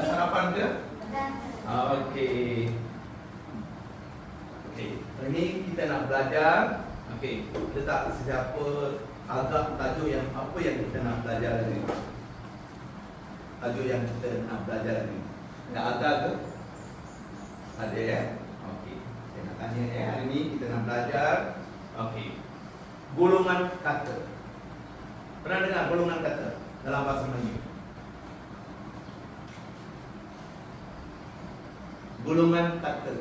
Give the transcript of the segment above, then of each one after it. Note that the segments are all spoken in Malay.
Dah sarapan ke? Dah. Okey. Okey. Hari ni kita nak belajar. Okey. Letak siapa agak tajuk yang apa yang kita nak belajar hari ni. Tajuk yang kita nak belajar hari ni. Dah agak ke? Ada ya? Okey. Saya nak tanya ya. Hari ni kita nak belajar. Okey. Golongan kata. Pernah dengar golongan kata dalam bahasa Melayu? Golongan kata.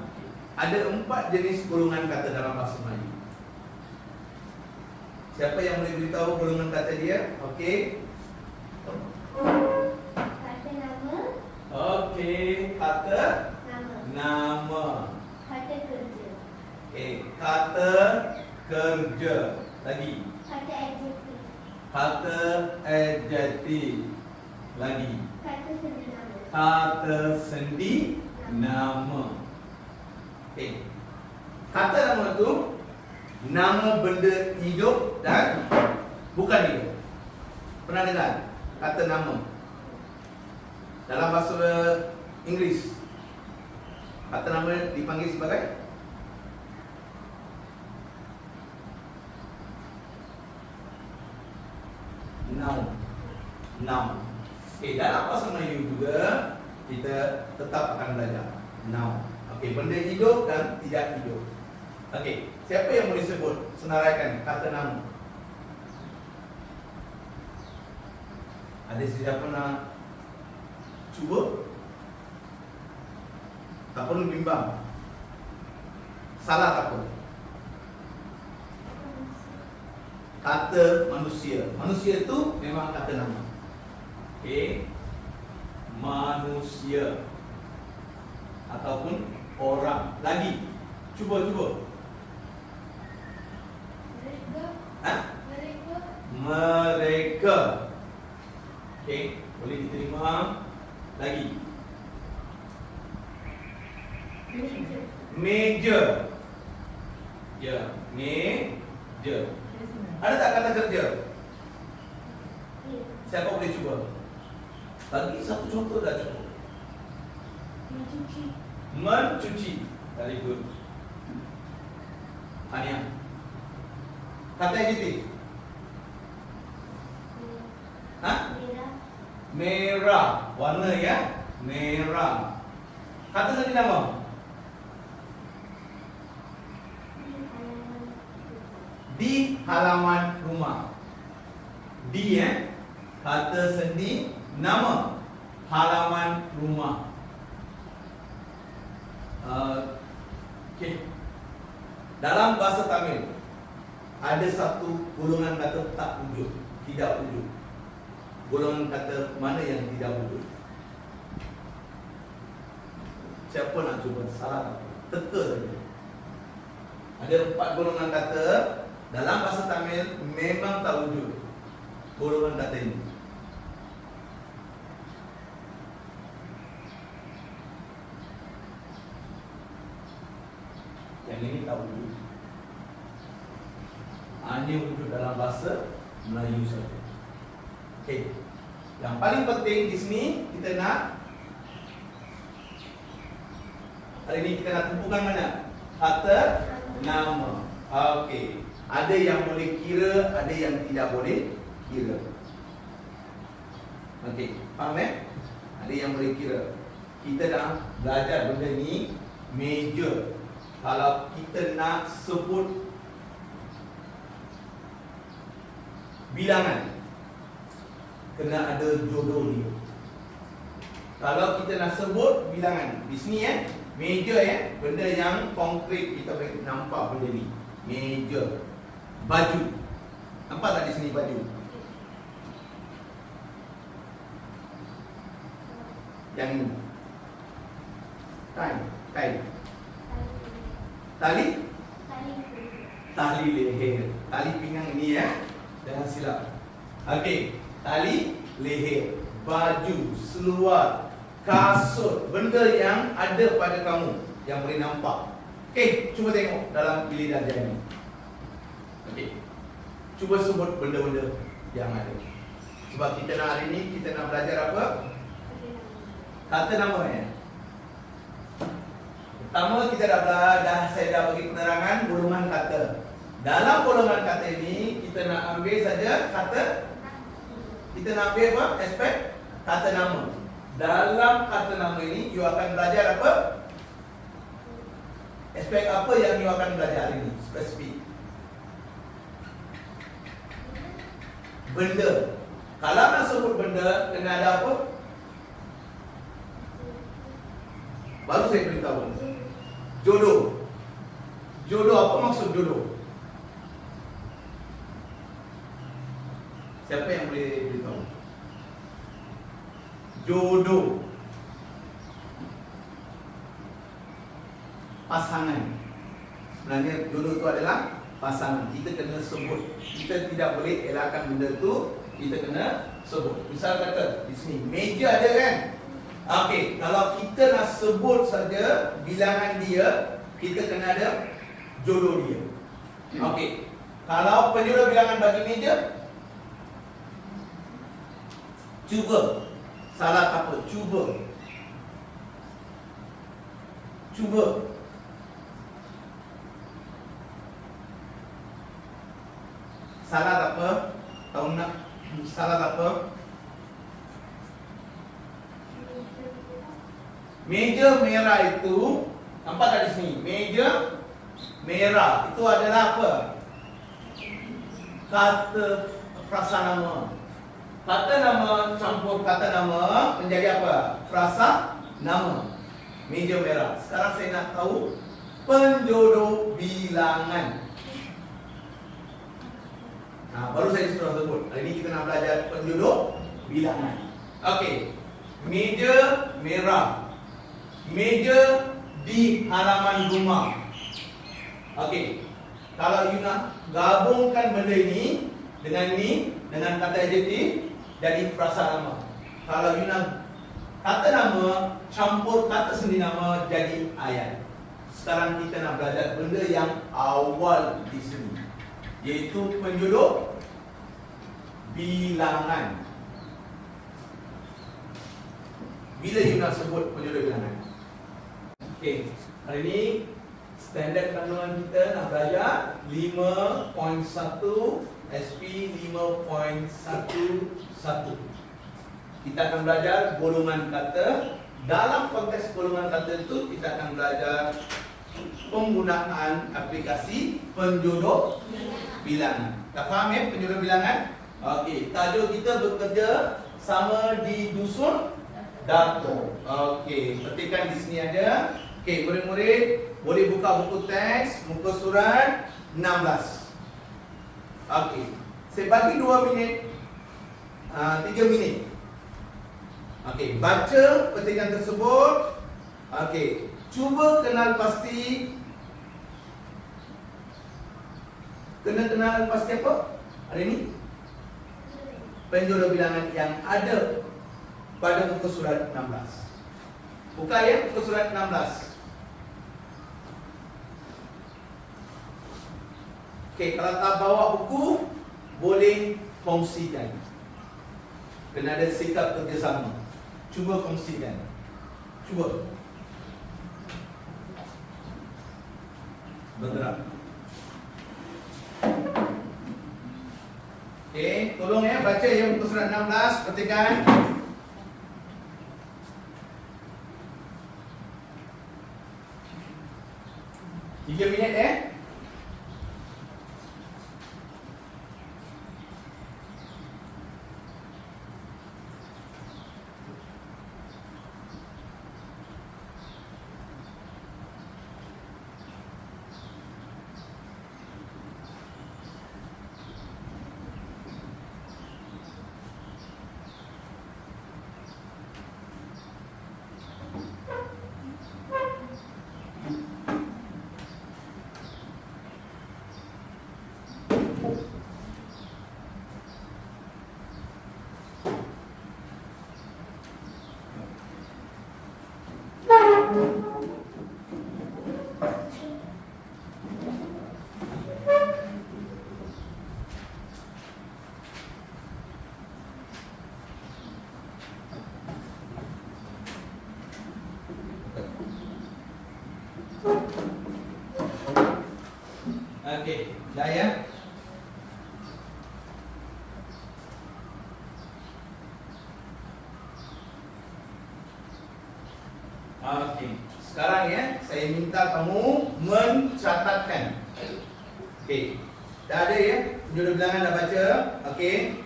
Okay. Ada 4 jenis golongan kata dalam bahasa Melayu. Siapa yang boleh beritahu golongan kata dia? Okey. Kata nama. Okey, kata Nama. nama. Kata kerja. Okey, kata kerja. Lagi. Kata adjektif. Kata adjektif. Lagi. Kata sendi nama. Kata sendi nama. Okey. Kata nama tu nama benda hidup dan bukan hidup. Pernah dengar kata nama? Dalam bahasa Inggeris, kata nama dipanggil sebagai noun. Noun. Okey, dalam bahasa Melayu juga kita tetap akan belajar noun. Okey, benda hidup dan tidak hidup. Okey, siapa yang boleh sebut senaraikan kata nama? Ada siapa nak cuba? Tak perlu bimbang. Salah tak apa. Kata manusia. Manusia tu memang kata nama. Okey. Manusia ataupun orang. Lagi. Cuba. Mereka. Ha? Mereka. Mereka. Okey, boleh diterima. Lagi. Meja. Meja. Ya, meja. Ada tak kata kerja? Ya. Siapa boleh cuba? Bagi satu contoh dah cukup. Mencuci. Mencuci. Very good. Tanya. Kata adjektif. Ha? Merah. Merah. Warna ya? Merah. Kata sendi nama. Di halaman rumah. Di kata sendi nama halaman rumah. Okey. Dalam bahasa Tamil ada satu golongan kata tak wujud, tidak wujud. Golongan kata mana yang tidak wujud? Siapa nak cuba? Salah. Teka saja. Ada 4 golongan kata dalam bahasa Tamil memang tak wujud golongan kata ini. Yang ini tak wujud. Hanya wujud dalam bahasa Melayu saja. Okey. Yang paling penting di sini kita nak hari ini kita nak tumpukan mana? Kata nama. Okey. Ada yang boleh kira, ada yang tidak boleh kira. Okey, faham Ada yang boleh kira. Kita dah belajar benda ni, meja. Kalau kita nak sebut bilangan, kena ada jodoh dia. Kalau kita nak sebut bilangan, di sini meja benda yang konkret kita boleh nampak benda ni. Meja. Baju. Nampak tak di sini baju? Yang ini. Tai. Tali? Tali leher. Tali pinggang ini jangan silap. Okey, tali leher, baju, seluar, kasut, benda yang ada pada kamu yang boleh nampak. Okey, cuba tengok dalam bilik darjah ini. Okey. Cuba sebut benda-benda yang ada. Sebab kita nak hari ni kita nak belajar apa? Kata nama ya. Pertama kita saya dah bagi penerangan golongan kata. Dalam golongan kata ini kita nak ambil saja kata. Kita nak ambil apa? Aspek kata nama. Dalam kata nama ini you akan belajar apa? Aspek apa yang you akan belajar hari ini? Spesifik. Benda. Kalau nak sebut benda, kena ada apa? Baru saya beritahu. Jodoh. Jodoh, apa maksud jodoh? Siapa yang boleh beritahu? Jodoh. Pasangan. Sebenarnya jodoh itu adalah pasangan. Kita kena sebut. Kita tidak boleh elakkan benda itu. Kita kena sebut. Misal kata di sini meja ada kan? Okey, kalau kita nak sebut saja bilangan dia, kita kena ada jodoh dia. Okey. Kalau penjodoh bilangan bagi meja, cuba. Salah apa? Cuba. Cuba. Salah apa? Tahu nak? Salah apa? Meja merah itu, nampak tak di sini? Meja merah itu adalah apa? Kata frasa nama. Kata nama campur kata nama menjadi apa? Frasa nama. Meja merah. Sekarang saya nak tahu penjodoh bilangan. Nah, baru saya sudah sebut. Hari ini kita nak belajar penjodoh bilangan. Okey. Meja merah. Meja di halaman rumah. Okey. Kalau you nak gabungkan benda ini dengan kata adjektif jadi frasa nama. Kalau you nak kata nama campur kata sendi nama jadi ayat. Sekarang kita nak belajar benda yang awal di sini, yaitu penjodoh bilangan. Bila you nak sebut penjodoh bilangan? Okey, hari ini standard kandungan kita nak belajar 5.1 SP 5.11. Kita akan belajar golongan kata. Dalam konteks golongan kata itu kita akan belajar penggunaan aplikasi penjodoh bilangan. Tak faham ya penjodoh bilangan? Okey, tajuk kita bekerja sama di dusun Dato. Okey, petikan di sini ada. Okey, murid-murid boleh buka buku teks muka surat 16. Okey, saya bagi 2 minit, 3 minit. Okey, baca petikan tersebut. Okey, cuba kenal pasti. Kenal pasti apa hari ini? Penjodoh bilangan yang ada pada muka surat 16. Buka ya muka surat 16. Okey, kalau tak bawa buku, boleh kongsikan. Kena ada sikap kerjasama. Cuba kongsikan. Cuba. Bergerak. Okey, tolong ya baca ya muka surat 16, petikan. Tiga minit ya. Okey, dah ya. Okey, sekarang ya, saya minta kamu mencatatkan. Okey, dah ada ya, penjodoh bilangan dah baca. Okey,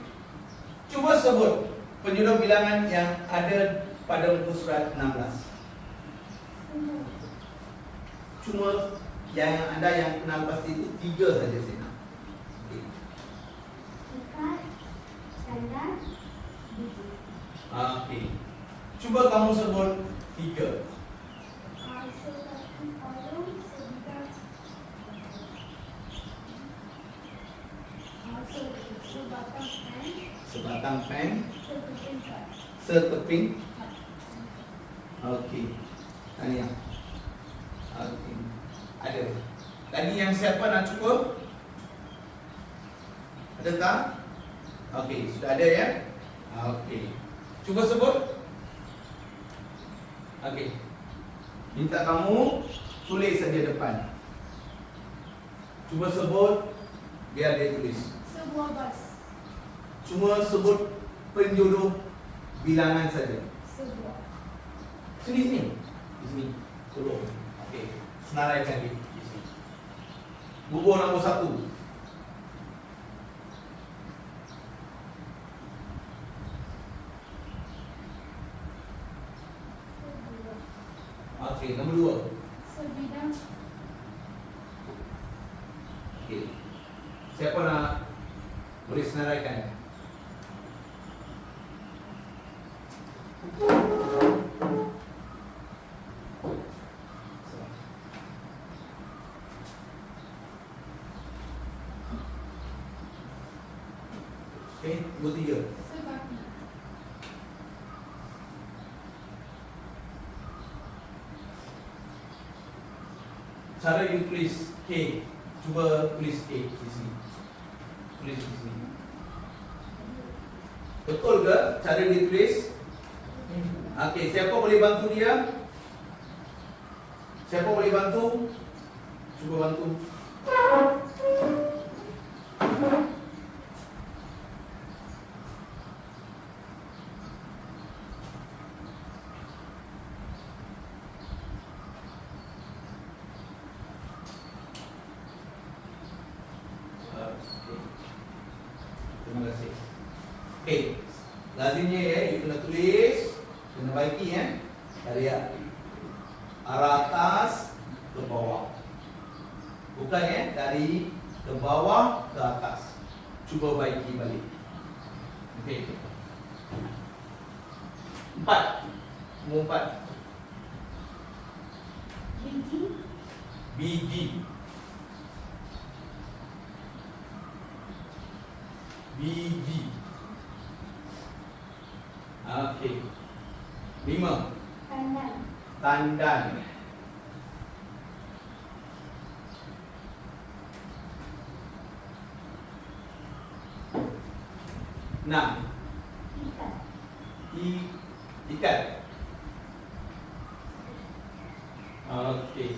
cuba sebut penjodoh bilangan yang ada pada muka surat 16. Cuma yang anda yang kenal pasti itu 3 saja saya nak. Okey. Ikat, tandan, biji. Okey. Cuba kamu sebut 3. Seperti palung, sebidang. Sebatang pen, Sebatang pen, sekeping cat. sekeping. Okey. Tahniah. Okey. Ada. Lagi yang siapa nak cuba? Ada tak? Okey, sudah ada ya? Okey. Cuba sebut. Okey. Minta kamu tulis saja depan. Cuba sebut biar dia tulis. Sebuah bas. Cuma sebut penjodoh bilangan saja. Sebuah. Sini sini. Di sini. Tolong. Okey. Senaraikan di sini. Bubur nombor 1. Okey, nombor 2. Sebidang. Okey. Siapa nak boleh senaraikan? Okey, nombor 3. Sebati. Cara you tulis K. Cuba tulis K di sini. Tulis di sini. Betul ke cara dia tulis? Okey, siapa boleh bantu dia? Siapa boleh bantu? Cuba bantu. Okey. Terima kasih. Okey. Lazimnya ya, you kena tulis, kena baiki ya. Dari arah atas ke bawah. Bukan ya, dari ke bawah ke atas. Cuba baiki balik. Okey. 4. Nombor 4. Biji. Biji. Biji. Okey. 5. Tandan. Tandan. 6. Ikat. Ikat. Okey.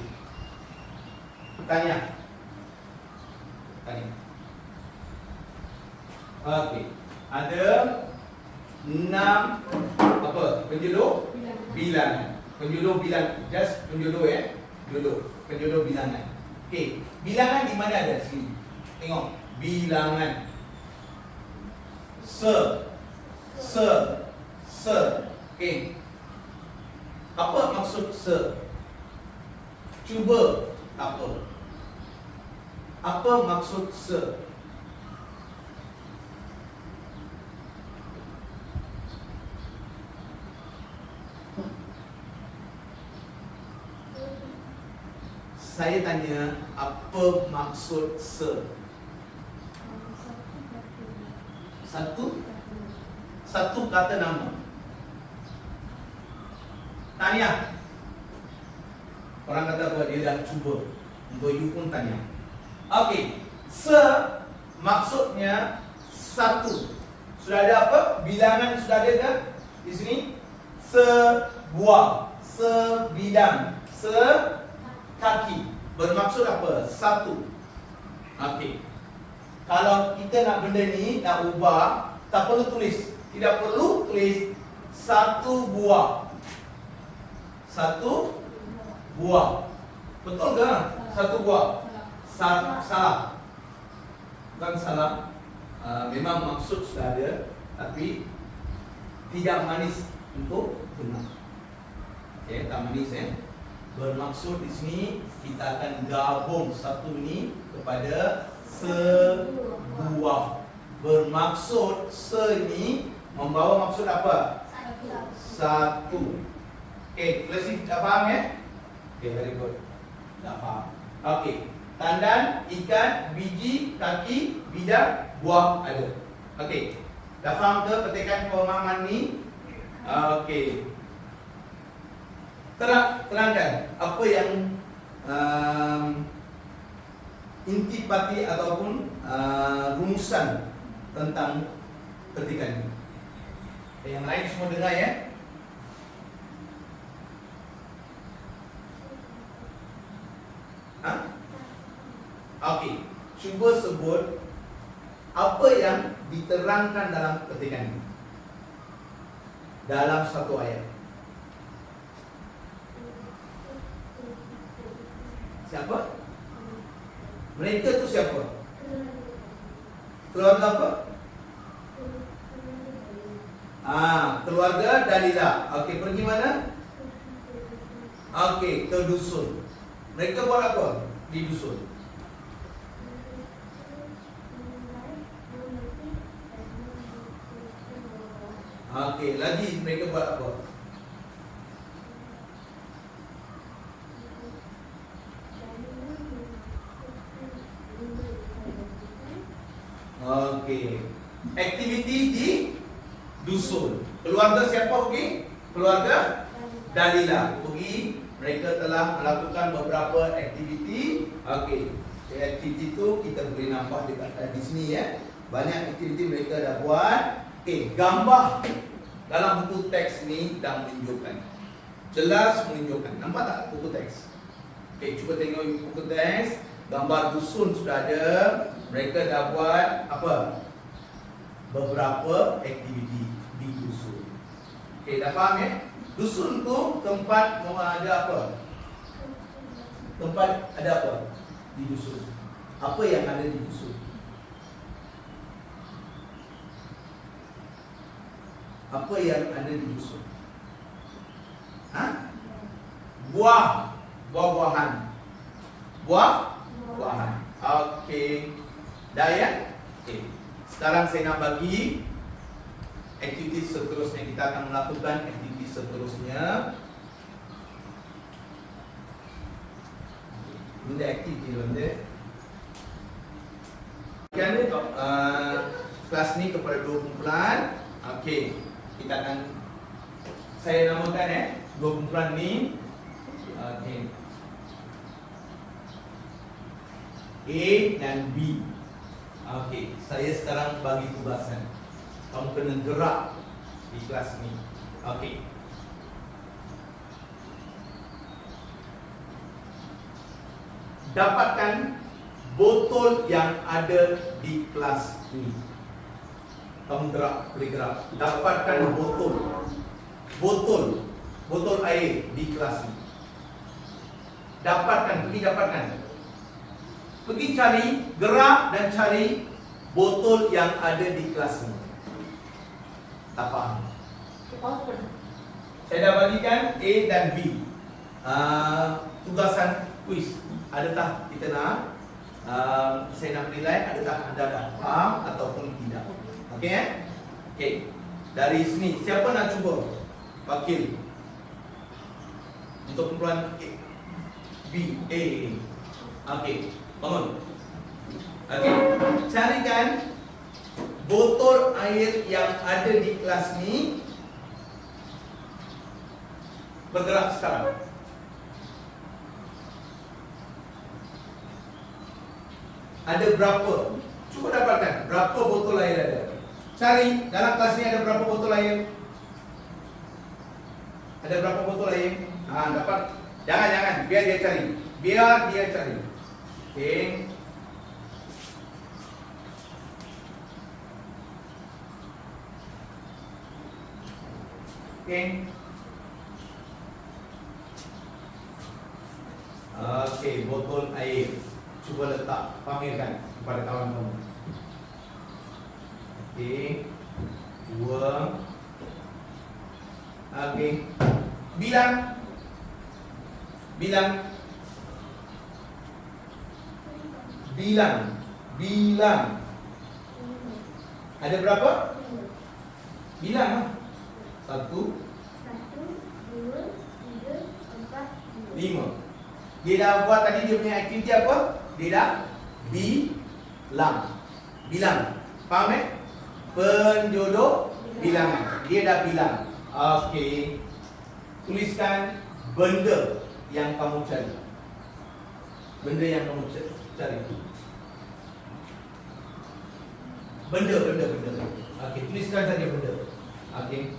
Tanya. Okey. Ada 6 apa? Penjodoh bilangan. Penjodoh bilangan. Just penjodoh ya. Penjodoh bilangan. Okey. Bilangan di mana ada sini? Tengok. Bilangan. Se. Okey. Apa maksud se? Cuba apa? Apa maksud se? Saya tanya, apa maksud se? Satu kata nama. Tanya. Orang kata apa? Dia dah cuba. Untuk you pun tanya. Okey. Se maksudnya satu. Sudah ada apa? Bilangan sudah ada kan? Di sini. Sebuah. Sebidang. Sekaki. Bermaksud apa? Satu. Okey. Kalau kita nak benda ni, nak ubah, tak perlu tulis. Tidak perlu tulis satu buah. Satu buah. Betul ke? Satu buah. Salah. Bukan salah. Memang maksud sudah ada, tapi tidak manis untuk benar. Okey, tak manis Bermaksud di sini kita akan gabung satu ni kepada sebuah. Bermaksud se ni membawa maksud apa? Satu. Okey, klasik dah faham Okey, very good. Dah faham. Okey. Tandan, ikan, biji, kaki, bidang, buah ada. Okey. Dah faham ke petikan pemahaman ni? Okey. Terangkan apa yang intipati ataupun rumusan tentang petikan ini. Yang lain semua dengar Okey, cuba sebut apa yang diterangkan dalam petikan ini dalam satu ayat. Siapa? Mereka tu siapa? Keluarga apa? Keluarga Dalilah. Okey, pergi mana? Okey, ke dusun. Mereka buat apa di dusun? Okey, lagi mereka buat apa? Okey. Aktiviti di dusun. Keluarga siapa pergi? Keluarga Dalilah pergi. Mereka telah melakukan beberapa aktiviti. Okey. Aktiviti itu kita boleh nampak dekat di sini Banyak aktiviti mereka dah buat. Okey, gambar dalam buku teks ni dah menunjukkan. Jelas menunjukkan. Nampak tak buku teks? Okey, cuba tengok buku teks. Gambar dusun sudah ada. Mereka dah buat apa? Beberapa aktiviti di dusun. Okey, dah faham Dusun tu tempat ada apa? Tempat ada apa di dusun? Apa yang ada di dusun? Apa yang ada di dusun? Buah-buahan. Buah-buahan. Okey. Dah Okey. Sekarang saya nak bagi aktiviti seterusnya. Kita akan melakukan aktiviti seterusnya. Benda aktiviti benda. Kelas ni kepada 2 kumpulan. Okey. Kita akan saya namakan 2 kumpulan ni. Okey. A dan B. Okey, saya sekarang bagi tugasan. Kamu kena gerak di kelas ni. Okey. Dapatkan botol yang ada di kelas ini. Kamu gerak, boleh gerak. Dapatkan botol air di kelas ini. Dapatkan. Pergi cari, gerak dan cari botol yang ada di kelas ini. Tak faham? Saya dah bagikan A dan B. Tugasan kuis. Adakah kita nak saya nak menilai adakah anda dah faham ataupun tidak. Okey Okey. Dari sini siapa nak cuba wakil untuk kumpulan B A. Okey. Bangun. Okey. Carikan botol air yang ada di kelas ni. Bergerak sekarang. Ada berapa? Cuba dapatkan berapa botol air ada. Cari dalam kelas ni ada berapa botol air? Ada berapa botol air? Dapat. Jangan, biar dia cari. Okey. Okey. Okey, botol air. Cuba letak, pamerkan kepada kawan kamu. Okey. 2. Okey. Bilang. Bilang. Bilang. Bilang. Ada berapa? Bilang. 1, 5. Dia dah buat tadi dia punya aktiviti apa? Dia dah bilang. Bilang. Faham Penjodoh bilangan. Dia dah bilang. Okey. Tuliskan benda yang kamu cari. Benda yang kamu cari. Benda. Okey, tuliskan saja benda. Okey.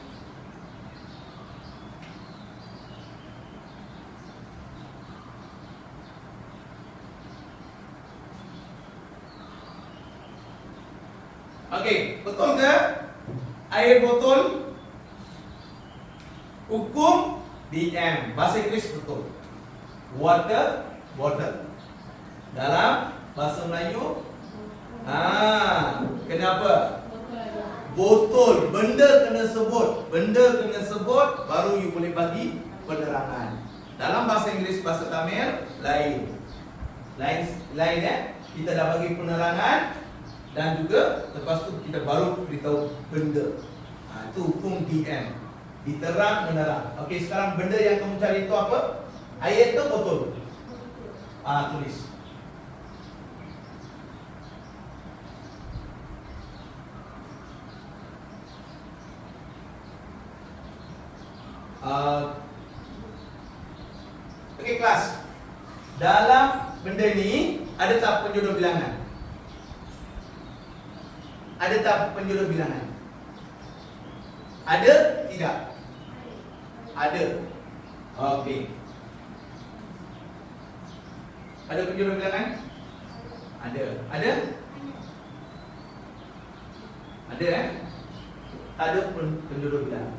Okey, betul ke? Air botol hukum DM. Bahasa Inggeris betul. Water bottle. Dalam bahasa Melayu kenapa? Botol. Benda kena sebut. Benda kena sebut baru you boleh bagi penerangan. Dalam bahasa Inggeris, bahasa Tamil lain. Lain kita dah bagi penerangan dan juga lepas tu kita baru beritahu benda. Itu hukum DM. Diterang menerang. Okey, sekarang benda yang kamu cari itu apa? Air atau botol? Tulis. Okey, kelas. Dalam benda ni ada tak penjodoh bilangan? Ada tak penjodoh bilangan? Ada? Tidak? Ada. Okey. Ada penjodoh bilangan? Ada. Ada? Ada Tak ada penjodoh bilangan.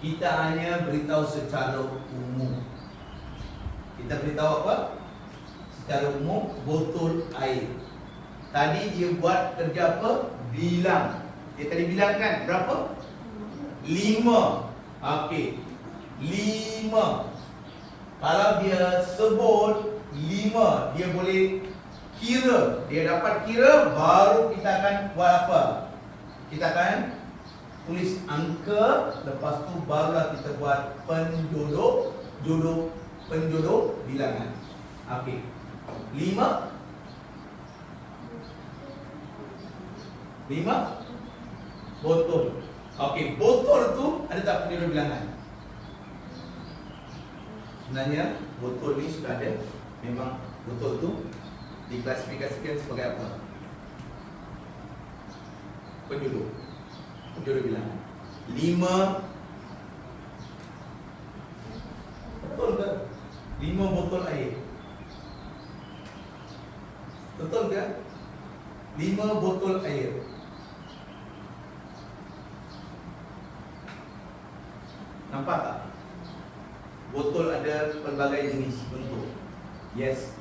Kita hanya beritahu secara umum. Kita beritahu apa? Secara umum, botol air. Tadi dia buat kerja apa? Bilang. Dia tadi bilang kan berapa? 5. Okey. 5. Kalau dia sebut 5, dia boleh kira. Dia dapat kira, baru kita akan buat apa? Kita akan tulis angka, lepas tu barulah kita buat penjodoh bilangan. Okey. 5 botol. Okey, botol tu ada tak penjodoh bilangan? Sebenarnya botol ni sudah ada. Memang botol tu diklasifikasikan sebagai apa? Penjodoh bilangan. 5. Betul ke? 5 botol air. Betul ke? 5 botol air. Nampak tak? Botol ada pelbagai jenis bentuk. Yes.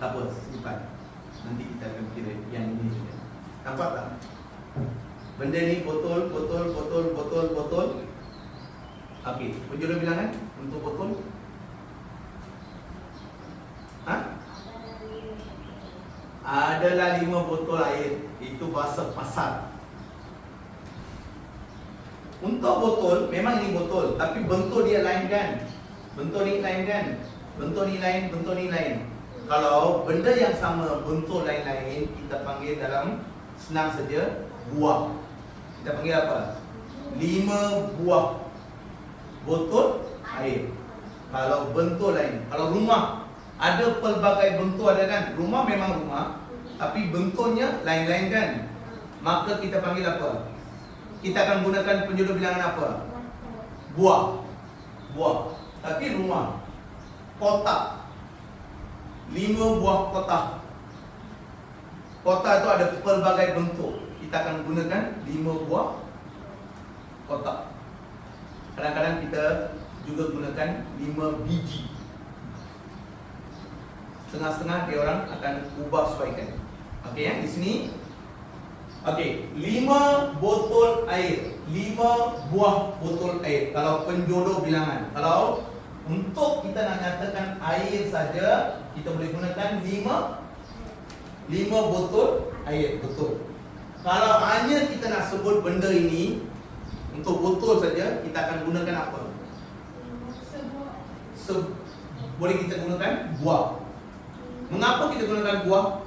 Tak apa, simpan. Nanti kita akan kira yang ini saja. Nampak tak? Benda ni botol. Okey, penjodoh bilangan untuk botol. Adalah 5 botol air. Itu bahasa pasar. Untuk botol, memang ini botol, tapi bentuk dia lain kan? Bentuk ni lain kan? Bentuk ni lain. Kalau benda yang sama, bentuk lain-lain, kita panggil dalam senang saja buah. Kita panggil apa? 5 buah botol air. Kalau bentuk lain, kalau rumah, ada pelbagai bentuk ada kan? Rumah memang rumah, tapi bentuknya lain-lain kan? Maka kita panggil apa? Kita akan gunakan penjodoh bilangan apa? Buah. Tapi rumah, kotak. 5 buah kotak. Kotak itu ada pelbagai bentuk. Kita akan gunakan 5 buah kotak. kadang-kadang kita juga gunakan 5 biji. Setengah-setengah dia orang akan ubah sesuaikan. Okey ya, di sini. Okey, 5 botol air. 5 buah botol air. Kalau penjodoh bilangan. Kalau untuk kita nak nyatakan air saja, kita boleh gunakan 5 botol air. Betul. Kalau hanya kita nak sebut benda ini untuk botol saja, kita akan gunakan apa? Boleh kita gunakan buah. Mengapa kita gunakan buah?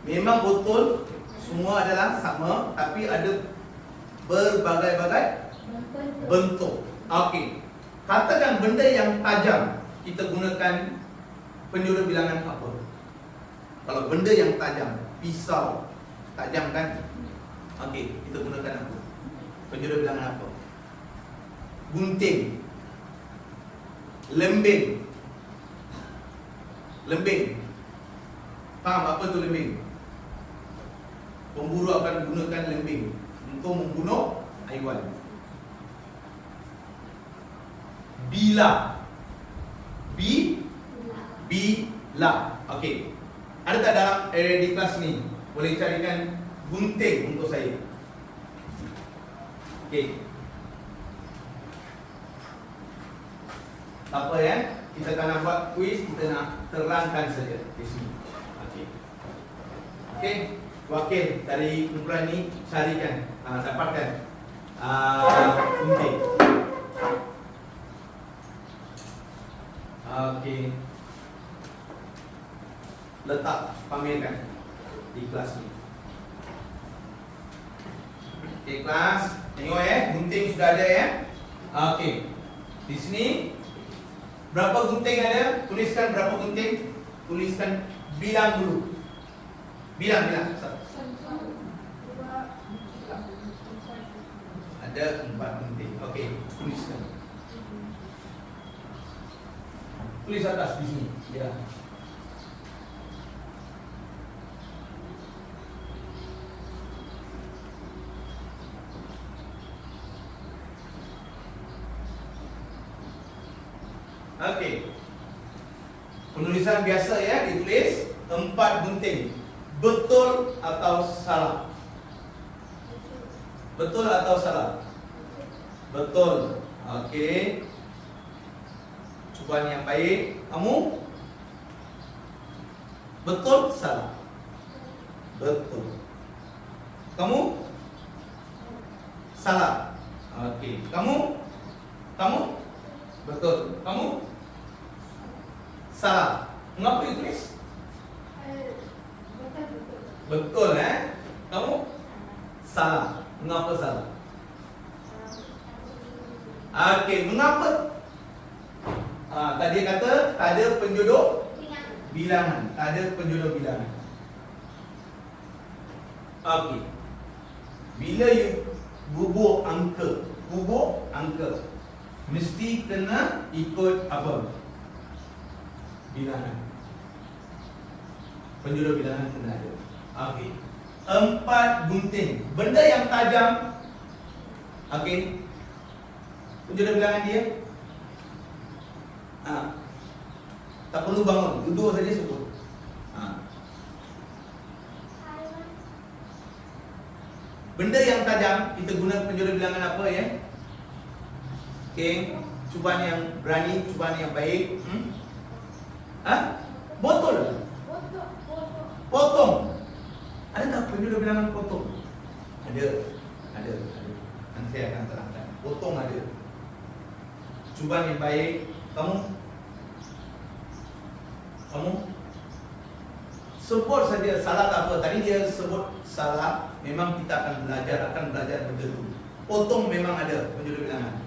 Memang botol semua adalah sama, tapi ada berbagai-bagai bentuk. Okey. Katakan benda yang tajam, kita gunakan penjodoh bilangan apa? Kalau benda yang tajam, pisau, tajam kan? Okey, kita gunakan apa? Penjodoh bilangan apa? Gunting, lembing. Lembing. Faham apa tu lembing? Pemburu akan gunakan lembing untuk membunuh haiwan. Bila. Bila. Okey. Ada tak dalam area di kelas ni? Boleh carikan gunting untuk saya. Okey. Tak apa ya? Kita akan nak buat quiz, kita nak terangkan saja di sini. Okey. Okey. Wakil dari kumpulan ni carikan, dapatkan gunting. Okey. Letak, pamerkan di kelas ni. Okey kelas, tengok ya, gunting sudah ada ya. Okey. Di sini berapa gunting ada? Tuliskan berapa gunting. Tuliskan, bilang dulu. Bilang. Ada 4 gunting. Okey, tuliskan. Tulis atas di sini. Ya. Okey. Penulisan biasa ya, ditulis 4 gunting. Betul atau salah? Betul atau salah? Betul. Okey. Cubaan yang baik. Kamu? Betul, salah? Betul. Kamu? Salah. Okey. Kamu? Betul. Kamu? Salah. Mengapa you tulis? Betul Kamu? Salah. Mengapa salah? Okey, mengapa? Tadi kata tak ada penjodoh bilangan. Tak ada penjodoh bilangan. Okey. Bila you bubuh angka, mesti kena ikut apa? Bilangan. Penjodoh bilangan kena ada. Okey. 4 gunting. Benda yang tajam. Okey. Penjodoh bilangan dia. Tak perlu bangun, duduk saja sebut. Benda yang tajam, kita guna penjodoh bilangan apa ya? Okey. Cubaan yang berani, cubaan yang baik. Botol. Potong. Ada tak penjodoh bilangan potong? Ada. Nanti saya akan terangkan. Potong ada. Cubaan yang baik. Kamu sebut saja salah tak apa. Tadi dia sebut salah. Memang kita akan belajar benda tu. Potong memang ada penjodoh bilangan.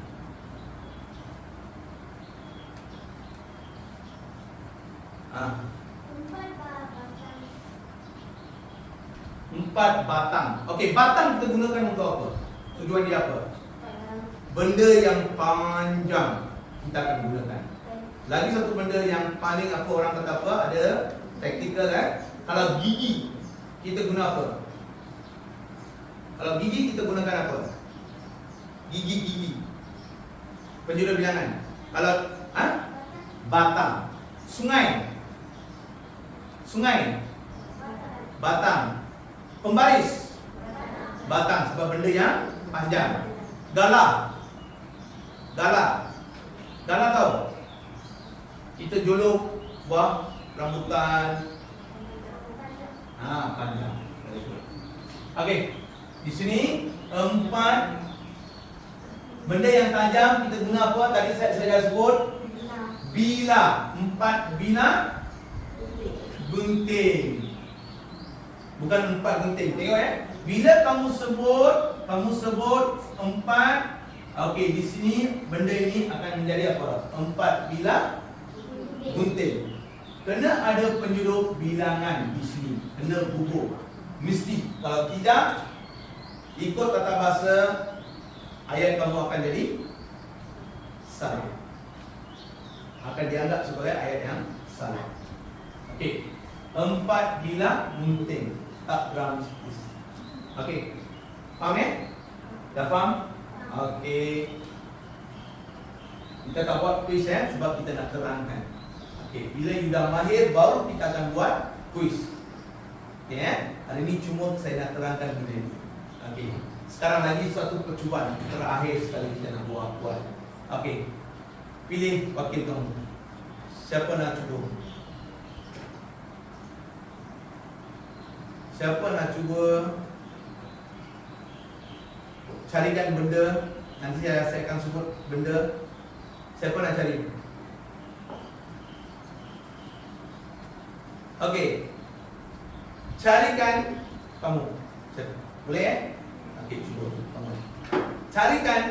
Empat batang. Okey, batang kita gunakan untuk apa? Tujuan dia apa? Benda yang panjang kita akan gunakan. Lagi satu benda yang paling apa orang kata apa? Ada praktikal Kalau gigi kita guna apa? Kalau gigi kita gunakan apa? Gigi. Penjodoh bilangan. Kalau batang. Sungai. Sungai. Batang. Pembaris. Batang sebab benda yang panjang. Galah. Galah. Galah tahu? Kita jolok buah rambutan. Panjang. Okey. Di sini 4 benda yang tajam kita guna apa? Tadi saya dah sebut bila. 4 bila gunting. Bukan 4 gunting. Tengok bila kamu sebut 4, okey, di sini benda ini akan menjadi apa? 4 bila gunting. Kena ada penjodoh bilangan di sini. Kena bubuh. Mesti. Kalau tidak, ikut tata bahasa, ayat kamu akan jadi salah. Akan dianggap sebagai ayat yang salah. Okey. 4 bila gunting. Tak dramatis. Okey. Faham Dah faham? Okey. Kita tak buat kuis sebab kita nak terangkan. Okey, bila you dah mahir baru kita akan buat kuis. Okey Hari ini cuma saya nak terangkan benda ni. Okey. Sekarang lagi suatu percubaan terakhir sekali kita nak buat. Okey. Pilih wakil kamu. Siapa nak cuba? Siapa nak cuba carikan benda? Nanti saya akan sebut benda. Siapa nak cari? Okey. Carikan kamu. Boleh Okey, cuba kamu. Carikan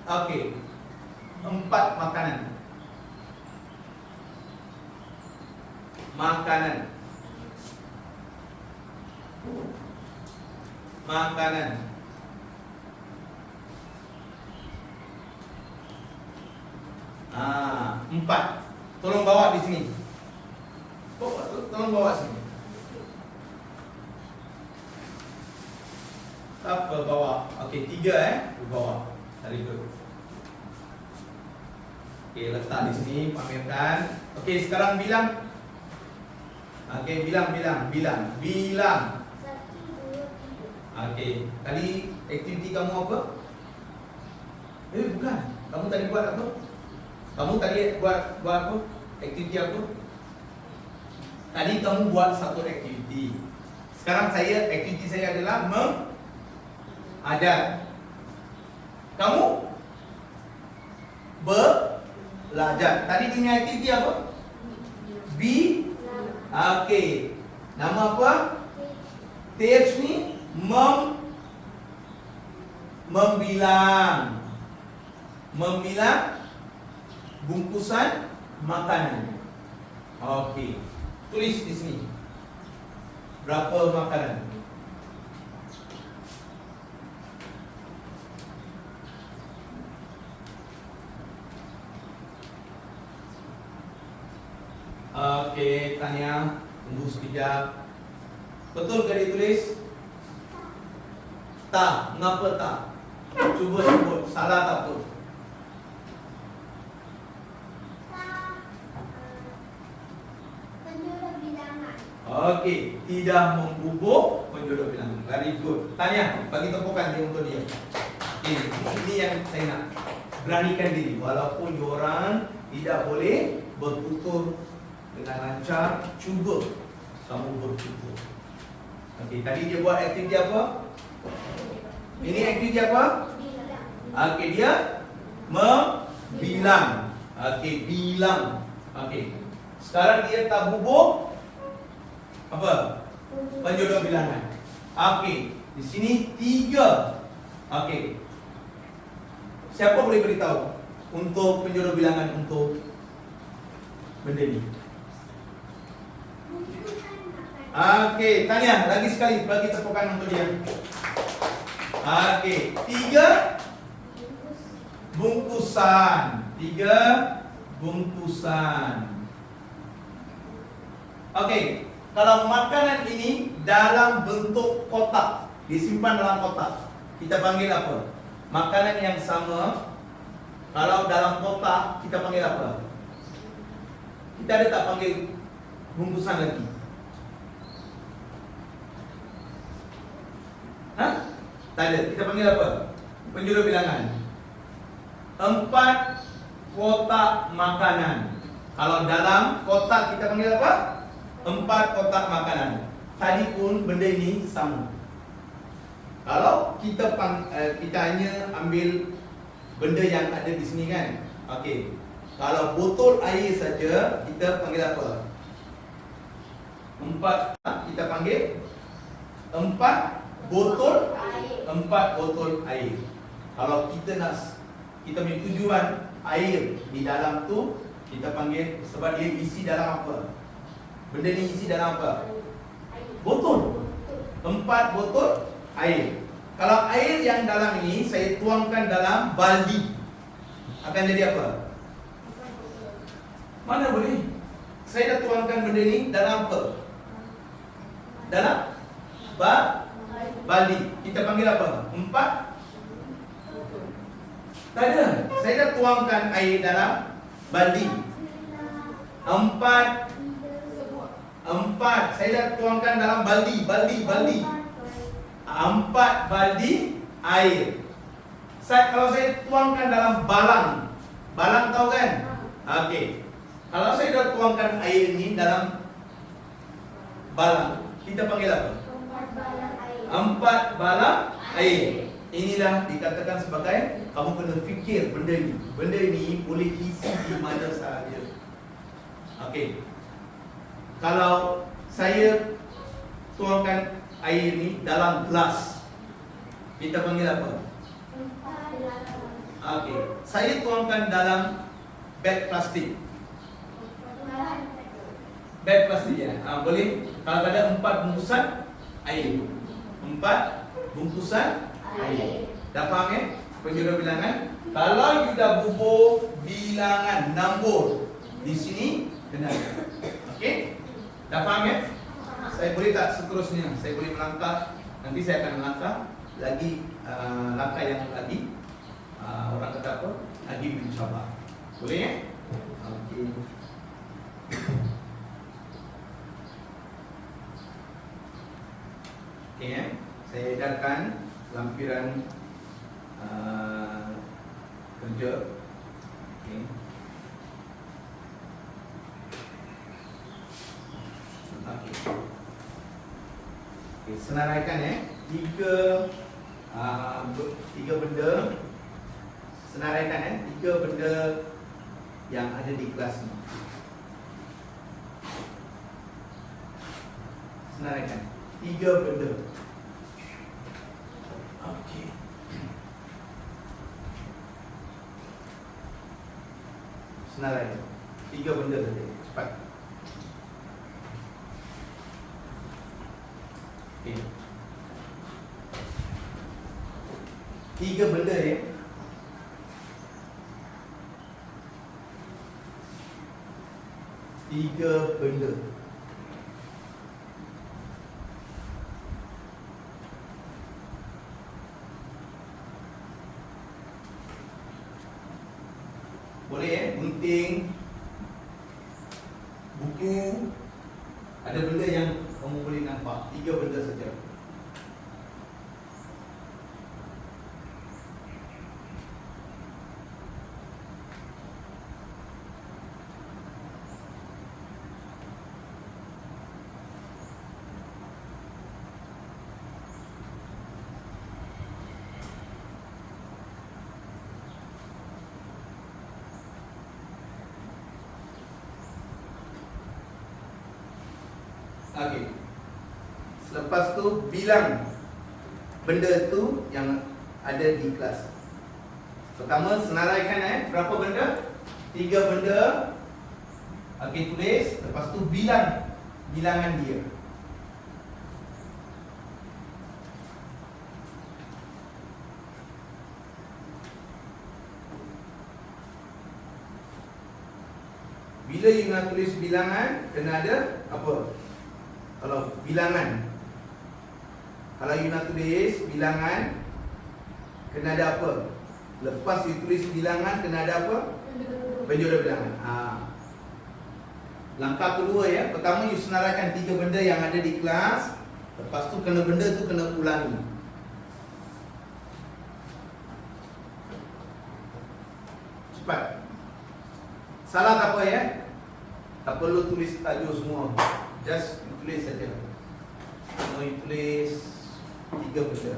okey. 4 makanan. Makanan. Makanan. Empat. Tolong bawa di sini. Tolong bawa sini. Apa bawa? Okey, 3 bawa. Very good. Okey, letak di sini, pamerkan. Okey, sekarang bilang. Okey, bilang. 1, 2, 3. Okey, tadi aktiviti kamu apa? Bukan. Kamu tadi buat apa? Kamu tadi buat apa? Aktiviti apa? Tadi kamu buat satu aktiviti. Sekarang aktiviti saya adalah mengajar. Kamu belajar. Tadi punya aktiviti apa? Okey. Nama apa? TH ni membilang. Membilang bungkusan makanan. Okey. Tulis di sini. Berapa makanan? Okey, tanya. Tunggu sekejap. Betul ke ditulis? Tak. Mengapa tak? Cuba sebut. Salah tak tu? Penjodoh bilangan. Okey, tidak membubuh penjodoh bilangan. Very good. Tanya, bagi tepukan dia untuk dia. Ini yang saya nak. Beranikan diri. Walaupun diorang tidak boleh bertutur dengan lancar, cuba kamu bertutur. Okey, tadi dia buat aktiviti apa? Ini aktiviti apa? Okey, dia membilang. Okey, bilang. Okey. Sekarang dia tak bubuh apa? Penjodoh bilangan. Okey, di sini 3. Okey. Siapa boleh beritahu untuk penjodoh bilangan untuk benda ni? Okey, tanya lagi sekali bagi tepukan untuk dia. Okey, 3 bungkusan. 3 bungkusan. Okey, kalau makanan ini dalam bentuk kotak, disimpan dalam kotak. kita panggil apa? Makanan yang sama, kalau dalam kotak kita panggil apa? Kita ada tak panggil bungkusan lagi? Hah? Tak ada. Kita panggil apa? Penjuru bilangan. 4 kotak makanan. Kalau dalam kotak kita panggil apa? 4 kotak makanan. Tadi pun benda ini sama. Kalau kita hanya ambil benda yang ada di sini kan. Okey. Kalau botol air saja kita panggil apa? 4 kita panggil 4 botol Air. 4 botol air. Kalau kita punya tujuan air di dalam tu kita panggil, sebab dia isi dalam apa? Benda ni isi dalam apa? Botol. 4 botol air. Kalau air yang dalam ini saya tuangkan dalam baldi, akan jadi apa? Mana boleh? Saya dah tuangkan benda ni dalam apa? Dalam baldi. Kita panggil apa? 4. Tak ada. Saya dah tuangkan air dalam baldi. 4. Saya dah tuangkan dalam baldi. 4 baldi air. Kalau saya tuangkan dalam balang tahu kan? Okey. Kalau saya dah tuangkan air ini dalam balang, kita panggil apa? 4 balang air. Inilah dikatakan sebagai, kamu kena fikir benda ni. Benda ni boleh isi di mana sahaja. Okey. Kalau saya tuangkan air ni dalam gelas, kita panggil apa? Okey. Saya tuangkan dalam beg plastik. Beg plastik ya. Boleh. Kalau ada 4 bungkusan air. 4 bungkusan air. Dah faham penjuru bilangan? Kalau you dah bubuh bilangan nombor di sini, kena. Okey? Dah faham Saya boleh tak seterusnya? Saya boleh melangkah. Nanti saya akan melangkah lagi, langkah yang lagi, orang kata apa? Lagi mencabar. Boleh Okey. Okey saya edarkan lampiran kerja. Okey. Okey, senaraikan tiga benda. Senaraikan tiga benda yang ada di kelas ni. Senaraikan tiga benda. Okey. Senaraikan tiga benda saja. Cepat. Okay. Tiga benda Tiga benda. Boleh gunting, buku, ada benda yang kamu boleh nampak. Tiga benda saja. Okey. Selepas tu bilang benda tu yang ada di kelas. Pertama senaraikan berapa benda? Tiga benda. Okey, tulis. Lepas tu bilang bilangan dia. Bila you nak tulis bilangan, kena ada apa? Kalau bilangan, kalau you nak tulis bilangan, kena ada apa? Lepas you tulis bilangan kena ada apa? Penjodoh bilangan. Langkah kedua ya, pertama you senaraikan 3 benda yang ada di kelas. Lepas tu benda tu kena ulangi. Cepat. Salah tak apa ya? Tak perlu tulis tajuk semua. Just tulis saja. Mau tulis 3 benda.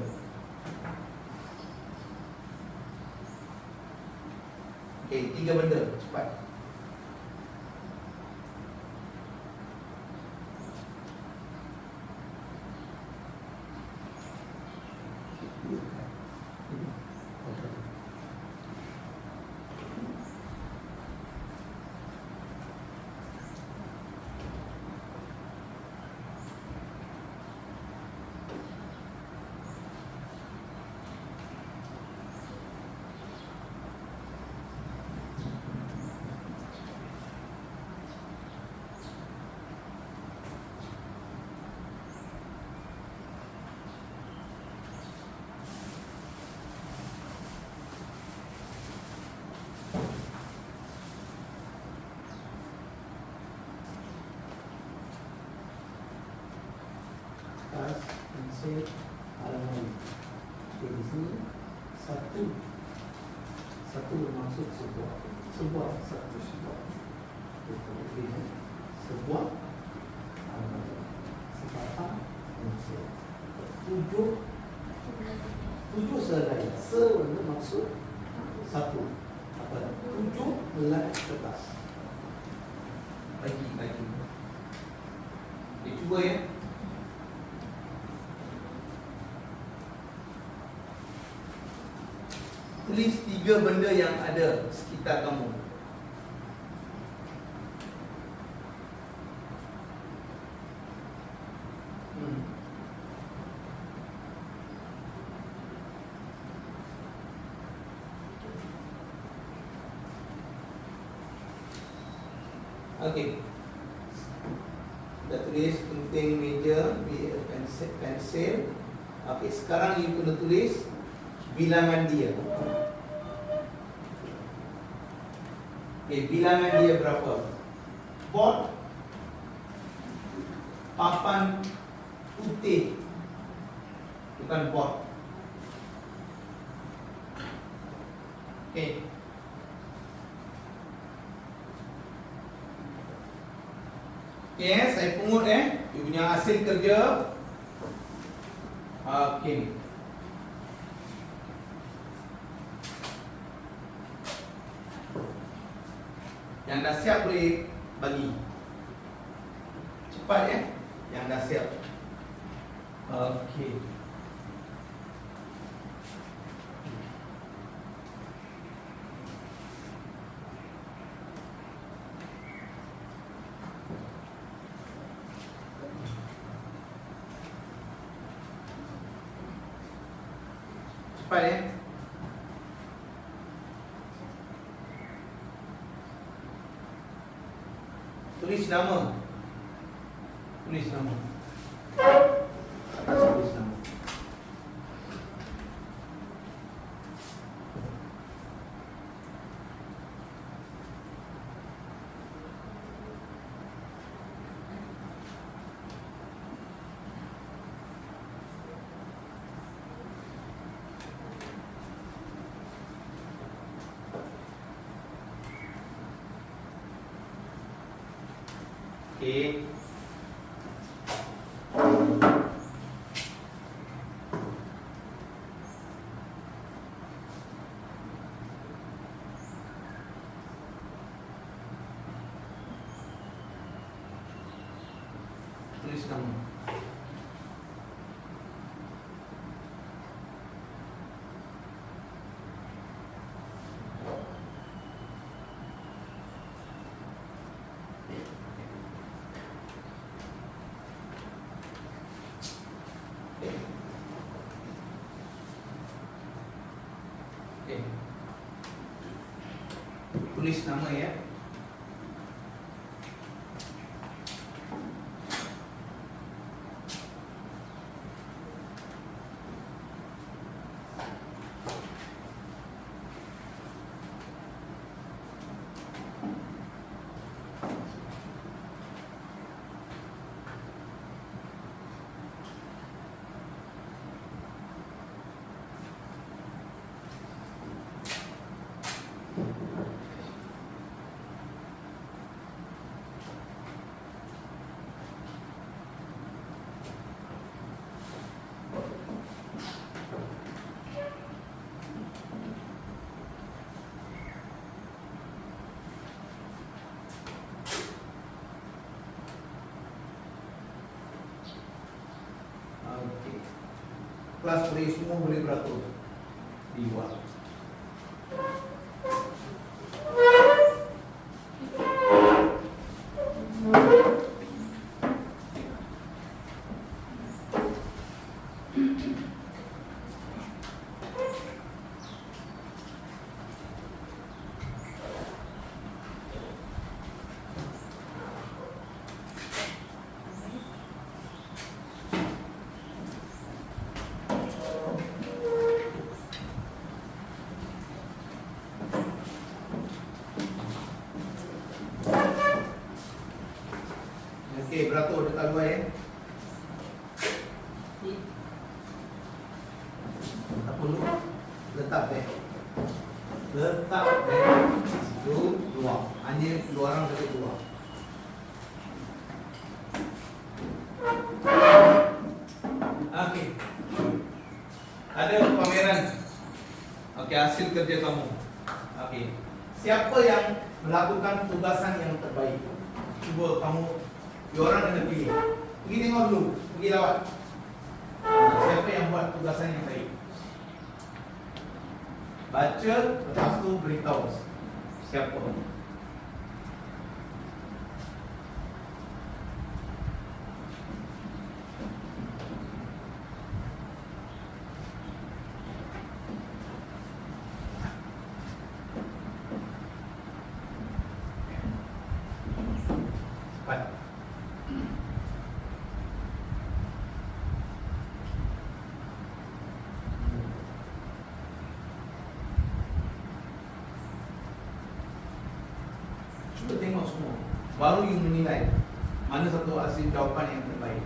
Okey, 3 benda, cepat. Kertas, pensel, halaman. Okey, di sini satu bermaksud sebuah satu sebuah. Okey, sebuah halaman. Sebatang pensel. Tujuh selai. Bermaksud satu. Apa? 7 helai kertas. Bagi. Okay, cuba ya. Tulis 3 benda yang ada sekitar kamu. Okey. Dah tulis penting meja, pensel. Okey, sekarang you kena tulis bilangan dia. Okey, bilangan dia berapa? Board, papan putih, bukan board. Okey. Okey, saya pungut you punya hasil kerja. Okey. Yang dah siap boleh bagi. Cepat ya. Yang dah siap. Okey. Cepat ya. Tulis nama. Tulis nama. Tulis nama. Okey. Tulis nama. Okey. Tulis nama ya. kelas boleh semua boleh beratur dibuat. Okey, beratur dekat luar ya. Tak perlu letak beg. Letak beg situ luar. Hanya dua orang boleh keluar. Okey. Ada pameran. Okey, hasil kerja kamu. Okey. Siapa yang melakukan tugasan yang terbaik? Cuba kamu, dua orang kena pilih. Pergi tengok dulu, pergi lawat. Siapa yang buat tugasan yang baik? Baca, lepas tu beritahu siapa. Cepat. Cuba tengok semua. Baru you menilai mana satu hasil jawapan yang terbaik.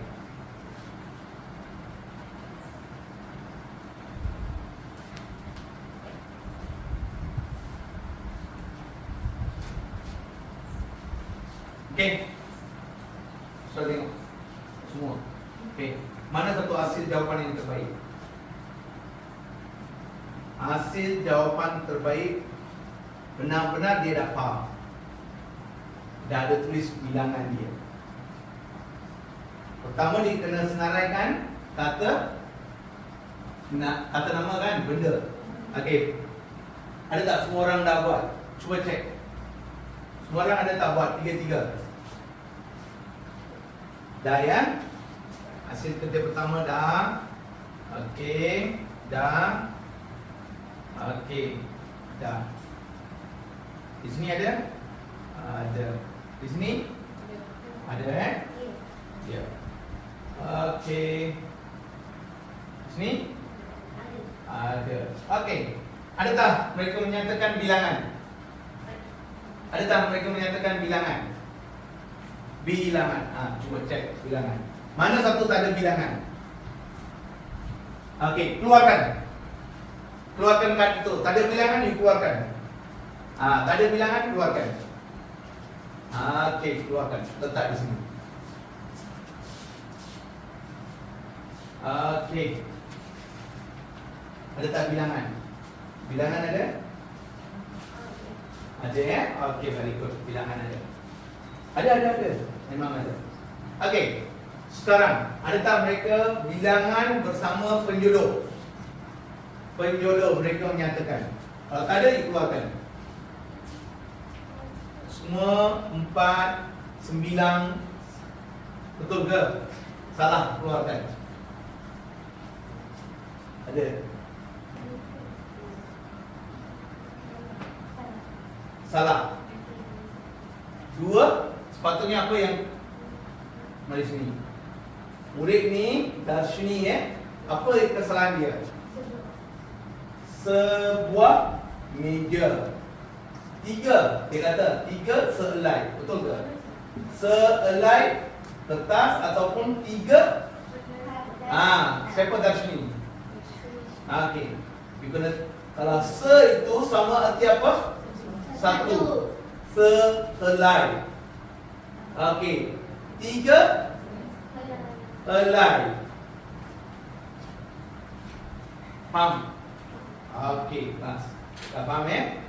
Okey. Sudah tengok semua. Okey. Mana satu hasil jawapan yang terbaik? Hasil jawapan terbaik benar-benar dia dah faham. Dah ada tulis bilangan dia. Pertama dia kena senaraikan kata nama kan, benda. Okey. Ada tak semua orang dah buat? Cuba cek. Semua orang ada tak buat? Tiga-tiga. Dah ya? Hasil kerja pertama dah. Okey. Dah. Okey. Dah. Di sini ada? Ada. Di sini? Ada Ya. Okey. Di sini? Ada. Okey. Ada tak mereka menyatakan bilangan? Ada tak mereka menyatakan bilangan? Bilangan. Cuba cek bilangan. Mana satu tak ada bilangan? Okey, keluarkan. Keluarkan kad itu. Tak ada bilangan, you keluarkan. Tak ada bilangan, keluarkan. Okey, keluarkan. Letak di sini. Okey. Ada tak bilangan? Bilangan ada? Ada ya? Okey, very good. Bilangan ada. Ada. Memang ada. Okey. Sekarang, ada tak mereka bilangan bersama penjodoh? Penjodoh mereka menyatakan. Kalau tak ada, dikeluarkan. Semua 4, 9. Betul ke? Salah, keluarkan. Ada. Salah. 2. Sepatutnya apa yang mari sini? Murid ni Darshini apa kesalahan dia? Sebuah meja. 3, dia kata 3 sehelai. Betul ke? Sehelai kertas ataupun 3. Siapa Darshini? Okey. You kena, kalau se itu sama arti apa? 1. Sehelai. Okey. 3 helai. Faham? Okey, kelas. Dah faham ya?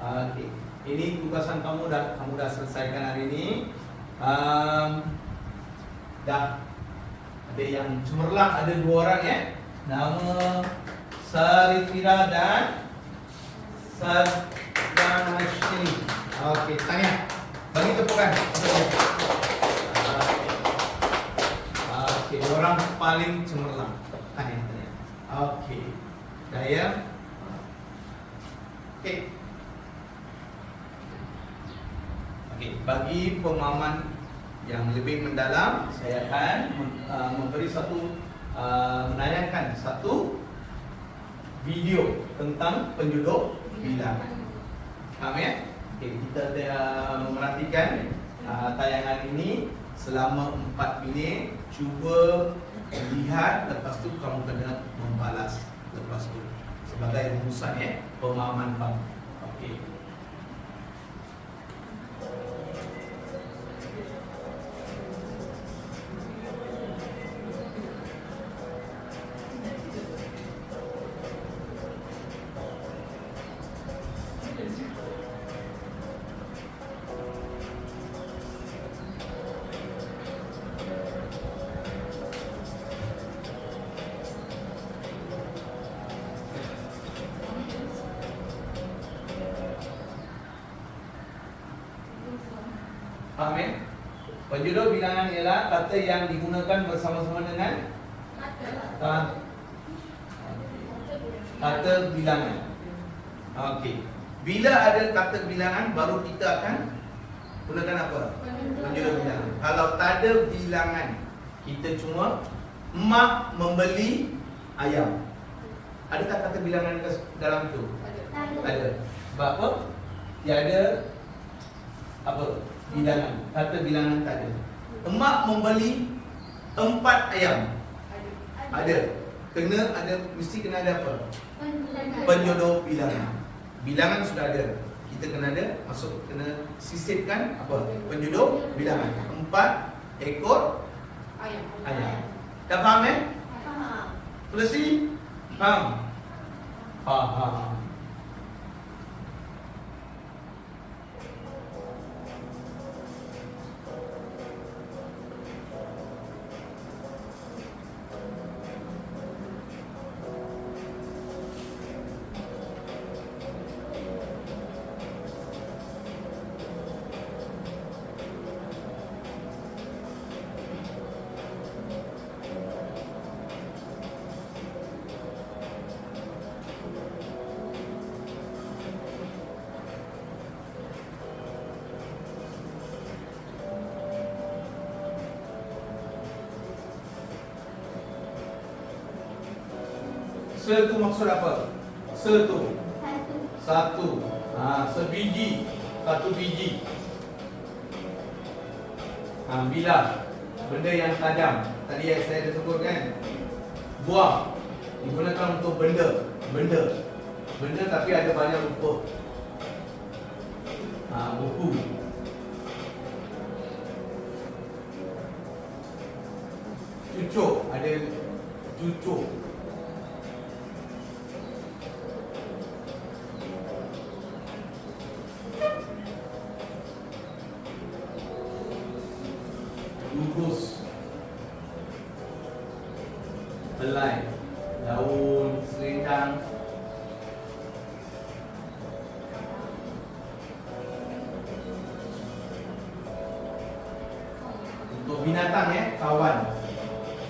Okey. Ini tugasan kamu dah selesaikan hari ini. Dah. Ada yang cemerlang, ada 2 orang ya. Nama Sarifira dan Sadam Hashimi. Okey, tanya. Bagi tepukan. Okey, orang paling cemerlang. Tanya. Okey. Daya. Okey. Okey, bagi pemahaman yang lebih mendalam, saya akan memberi menayangkan satu video tentang penjodoh bilangan. Faham ya? Okay, kita memerhatikan tayangan ini selama 4 minit. Cuba lihat, lepas tu kamu kena membalas lepas tu sebagai rumusan ya, pemahaman kamu. Okey. Faham ya? Penjodoh bilangan ialah kata yang digunakan bersama-sama dengan kata bilangan. Okey. Bila ada kata bilangan, baru kita akan gunakan apa? Penjodoh bilangan. Kalau tak ada bilangan, kita cuma mak membeli ayam. Adakah kata bilangan dalam itu? Ada. Sebab apa? Tiada apa? Bilangan. Kata bilangan tak ada. Emak membeli 4 ayam. Ada. Mesti kena ada apa? Penjodoh bilangan. Bilangan sudah ada. Kita kena ada, kena sisipkan apa? Penjodoh bilangan. 4 ekor ayam. Dah faham eh? Faham. Pelesi? Faham? Faham. Se tu maksud apa? Se tu satu. Sebiji, satu biji. Bila benda yang tajam, tadi yang saya dah sebutkan, buah digunakan untuk benda tapi ada banyak rupa. Buku. Cucuk, ada cucuk. Gugus, helai, daun, selendang. Untuk binatang ya, kawan.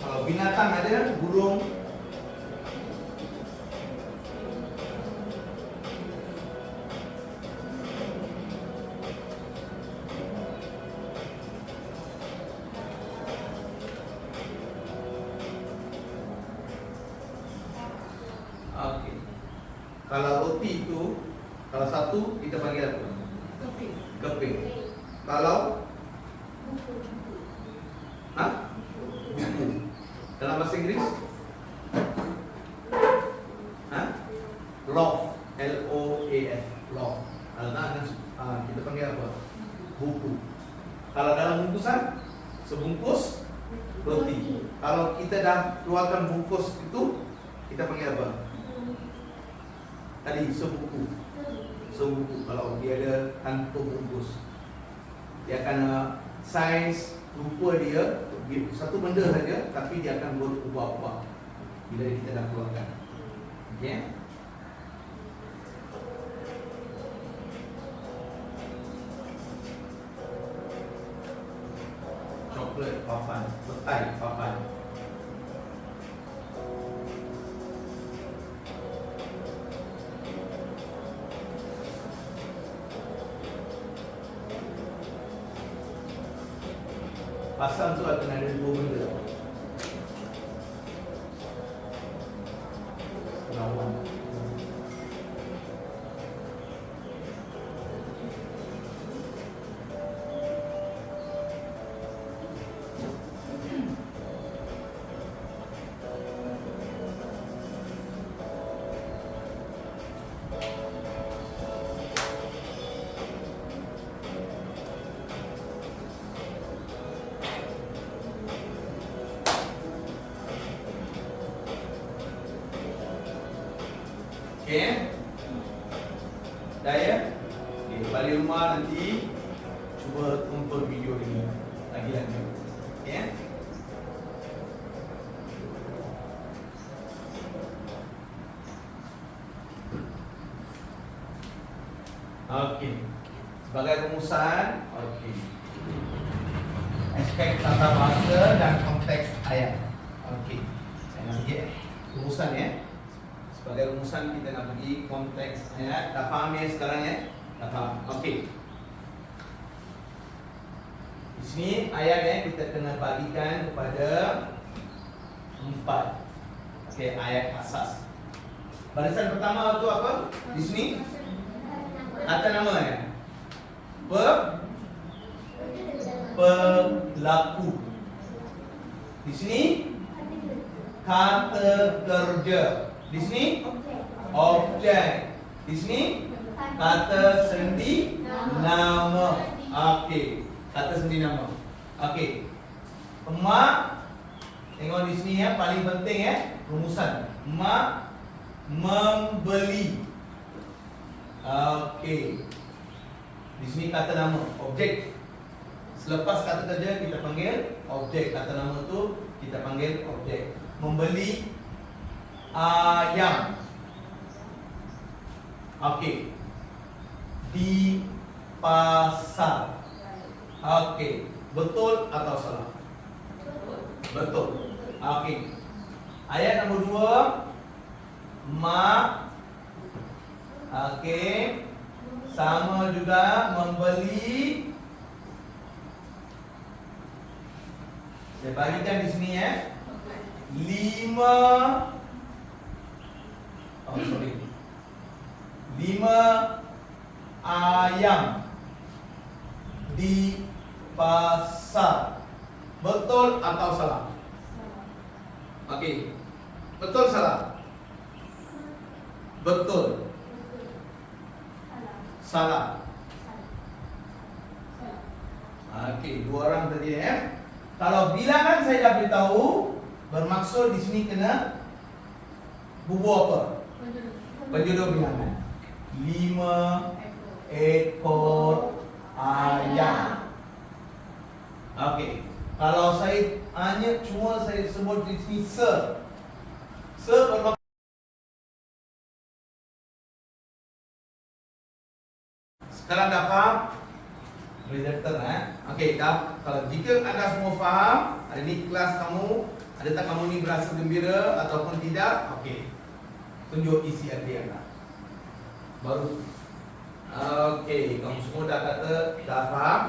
Kalau binatang ada burung, okey. Kalau roti itu, kalau satu kita panggil apa? Keping. Kalau buku. Dalam bahasa Inggeris? Loaf. L-O-A-F. Loaf. Kalau tak, kita panggil apa? Buku. Kalau dalam bungkusan, sebungkus roti. Kalau kita dah keluarkan bungkus itu, kita panggil apa? Tadi sebuku. Sebuku. Kalau dia ada tanpa bungkus, dia akan saiz rupa dia satu benda saja, tapi dia akan berubah-ubah. bila kita dah keluarkan. Okey. Coklat papan, petai papan. Pasang tu akan ada dua benda. Lawan. Okey. Dah ya? Okey, balik rumah nanti cuba tonton video ini lagi lanjut. Okey. Okey. Sebagai rumusan, okey. Aspek tata bahasa dan konteks ayat. Okey. Saya nak pergi rumusan ya. Sebagai rumusan kita nak pergi konteks ayat. Dah faham ya sekarang ya? Dah faham. Okey. Di sini ayat ya kita kena bagikan kepada 4. Okey, ayat asas. Barisan pertama itu apa? Di sini kata nama ya. Pelaku. Di sini kata kerja. Di sini objek. Di sini kata sendi nama. Okey, kata sendi nama. Okey. Emak, tengok di sini ya, paling penting ya, rumusan. Emak membeli. Okey. Di sini kata nama, objek. Selepas kata kerja kita panggil objek, kata nama tu kita panggil objek. Membeli ayam. Okey. Di pasar. Okey. Betul atau salah? Betul. Okey. Ayat nombor 2. Mak. Okey. Sama juga membeli. Saya bagikan di sini ya. 5 ayam di pasar. Betul atau salah? Okey. Betul salah? Betul. Salah. Okey, 2 orang tadi ya. Kalau bilangan saya dah beritahu, bermaksud di sini kena bubuh apa? Penjodoh bilangan. 5 ekor ayam. Okey. Kalau saya hanya cuma saya sebut di sini se. Se bermaksud sekarang dah faham? Presenter Okey, dah. Kalau jika anda semua faham, hari ni kelas kamu, adakah kamu ni berasa gembira ataupun tidak? Okey. Tunjuk isi hati anda. Baru. Okey, kamu semua dah kata dah faham?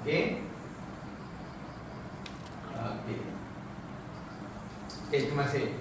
Okey. Okey. Okey, terima kasih.